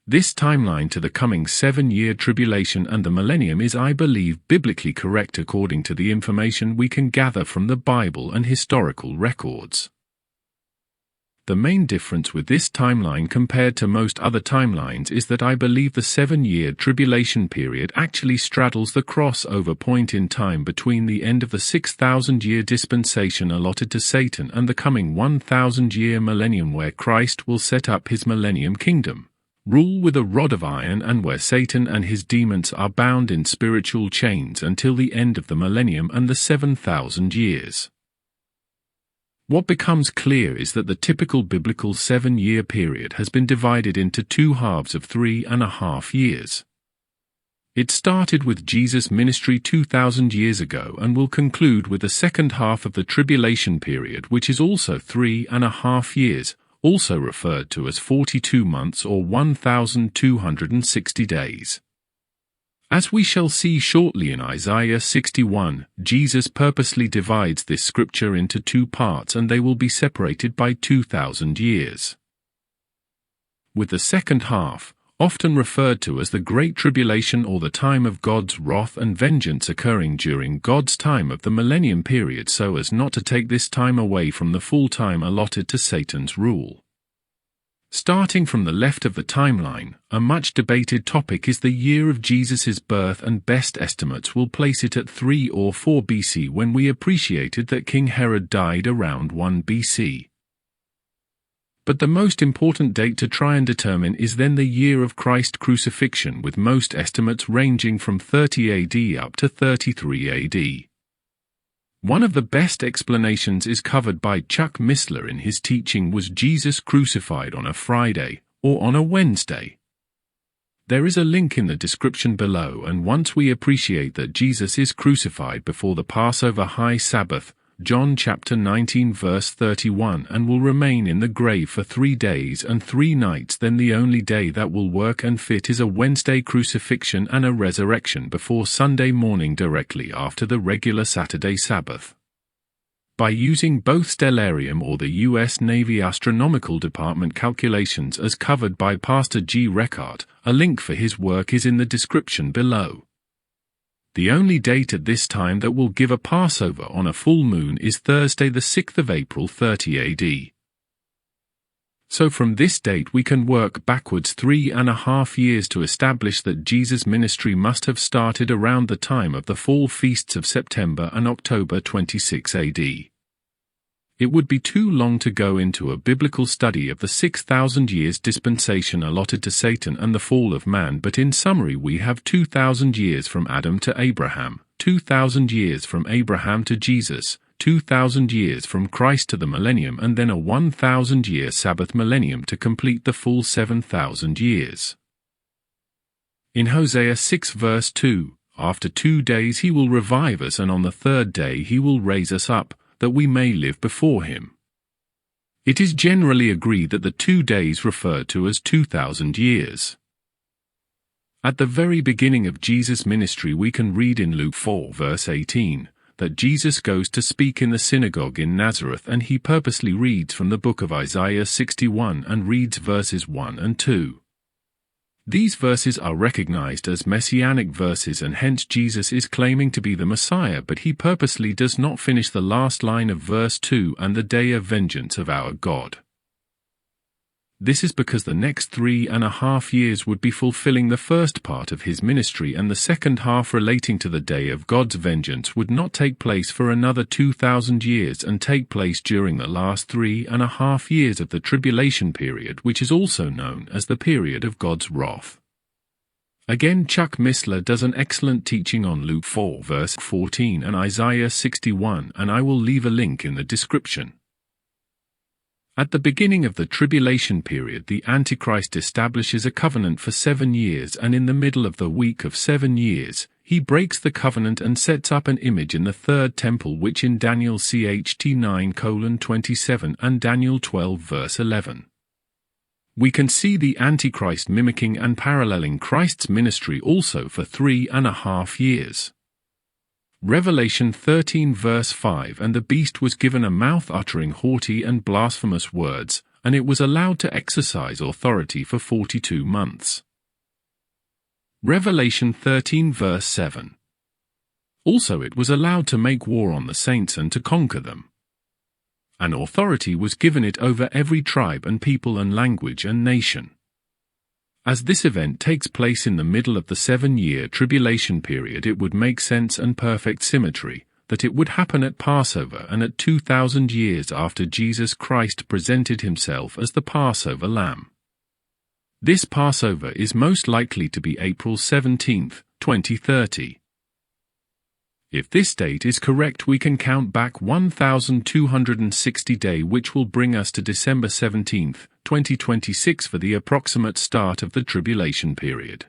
This timeline to the coming 7-year tribulation and the millennium is, I believe, biblically correct according to the information we can gather from the Bible and historical records. The main difference with this timeline compared to most other timelines is that I believe the 7-year tribulation period actually straddles the crossover point in time between the end of the 6,000-year dispensation allotted to Satan and the coming 1,000-year millennium, where Christ will set up his millennium kingdom, rule with a rod of iron, and where Satan and his demons are bound in spiritual chains until the end of the millennium and the 7,000 years. What becomes clear is that the typical biblical 7-year period has been divided into two halves of 3.5 years. It started with Jesus' ministry 2,000 years ago and will conclude with the second half of the tribulation period, which is also 3.5 years, also referred to as 42 months or 1,260 days. As we shall see shortly in Isaiah 61, Jesus purposely divides this scripture into two parts, and they will be separated by 2,000 years. With the second half, often referred to as the Great Tribulation or the time of God's wrath and vengeance, occurring during God's time of the millennium period so as not to take this time away from the full time allotted to Satan's rule. Starting from the left of the timeline, a much debated topic is the year of Jesus' birth, and best estimates will place it at 3 or 4 BC, when we appreciated that King Herod died around 1 BC. But the most important date to try and determine is then the year of Christ's crucifixion, with most estimates ranging from 30 AD up to 33 AD. One of the best explanations is covered by Chuck Missler in his teaching Was Jesus Crucified on a Friday or on a Wednesday? There is a link in the description below, and once we appreciate that Jesus is crucified before the Passover high Sabbath, John chapter 19 verse 31, and will remain in the grave for 3 days and 3 nights, then the only day that will work and fit is a Wednesday crucifixion and a resurrection before Sunday morning directly after the regular Saturday Sabbath. By using both stellarium or the U.S. Navy Astronomical Department calculations as covered by Pastor G. Reckart, a link for his work is in the description below. The only date at this time that will give a Passover on a full moon is Thursday the 6th of April 30 AD. So from this date we can work backwards 3.5 years to establish that Jesus' ministry must have started around the time of the fall feasts of September and October 26 AD. It would be too long to go into a biblical study of the 6,000 years dispensation allotted to Satan and the fall of man, but in summary we have 2,000 years from Adam to Abraham, 2,000 years from Abraham to Jesus, 2,000 years from Christ to the millennium, and then a 1,000-year Sabbath millennium to complete the full 7,000 years. In Hosea 6 verse 2, after 2 days he will revive us, and on the 3rd day he will raise us up, that we may live before him. It is generally agreed that the 2 days referred to as 2,000 years. At the very beginning of Jesus' ministry we can read in Luke 4 verse 18, that Jesus goes to speak in the synagogue in Nazareth, and he purposely reads from the book of Isaiah 61 and reads verses 1 and 2. These verses are recognized as messianic verses, and hence Jesus is claiming to be the Messiah, but he purposely does not finish the last line of verse 2, and the day of vengeance of our God. This is because the next 3.5 years would be fulfilling the first part of his ministry, and the second half relating to the day of God's vengeance would not take place for another 2,000 years and take place during the last 3.5 years of the tribulation period, which is also known as the period of God's wrath. Again, Chuck Missler does an excellent teaching on Luke 4 verse 14 and Isaiah 61, and I will leave a link in the description. At the beginning of the tribulation period, the Antichrist establishes a covenant for 7 years, and in the middle of the week of 7 years, he breaks the covenant and sets up an image in the third temple, which in Daniel CHT 9:27 and Daniel 12 verse 11. We can see the Antichrist mimicking and paralleling Christ's ministry also for 3.5 years. Revelation 13 verse 5, and the beast was given a mouth uttering haughty and blasphemous words, and it was allowed to exercise authority for 42 months. Revelation 13 verse 7. Also it was allowed to make war on the saints and to conquer them. An authority was given it over every tribe and people and language and nation. As this event takes place in the middle of the 7-year tribulation period, it would make sense and perfect symmetry that it would happen at Passover and at 2,000 years after Jesus Christ presented himself as the Passover lamb. This Passover is most likely to be April 17, 2030. If this date is correct, we can count back 1,260 days, which will bring us to December 17, 2026 for the approximate start of the tribulation period.